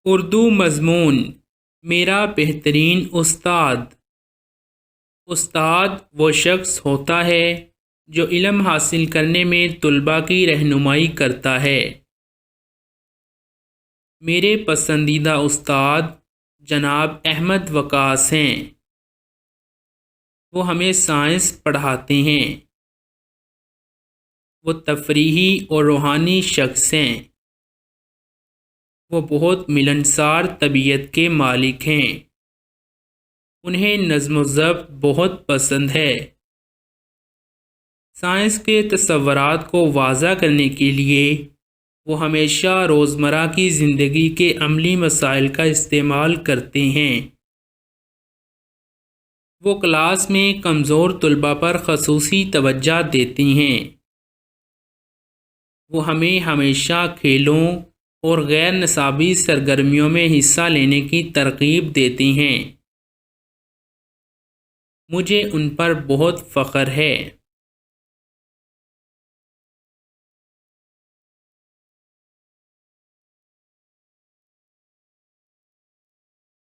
اردو مضمون میرا بہترین استاد۔ استاد وہ شخص ہوتا ہے جو علم حاصل کرنے میں طلباء کی رہنمائی کرتا ہے۔ میرے پسندیدہ استاد جناب احمد وقاص ہیں۔ وہ ہمیں سائنس پڑھاتے ہیں۔ وہ تفریحی اور روحانی شخص ہیں۔ وہ بہت ملنسار طبیعت کے مالک ہیں۔ انہیں نظم و ضبط بہت پسند ہے۔ سائنس کے تصورات کو واضح کرنے کے لیے وہ ہمیشہ روزمرہ کی زندگی کے عملی مسائل کا استعمال کرتے ہیں۔ وہ کلاس میں کمزور طلباء پر خصوصی توجہ دیتے ہیں۔ وہ ہمیں ہمیشہ کھیلوں اور غیر نصابی سرگرمیوں میں حصہ لینے کی ترغیب دیتے ہیں۔ مجھے ان پر بہت فخر ہے۔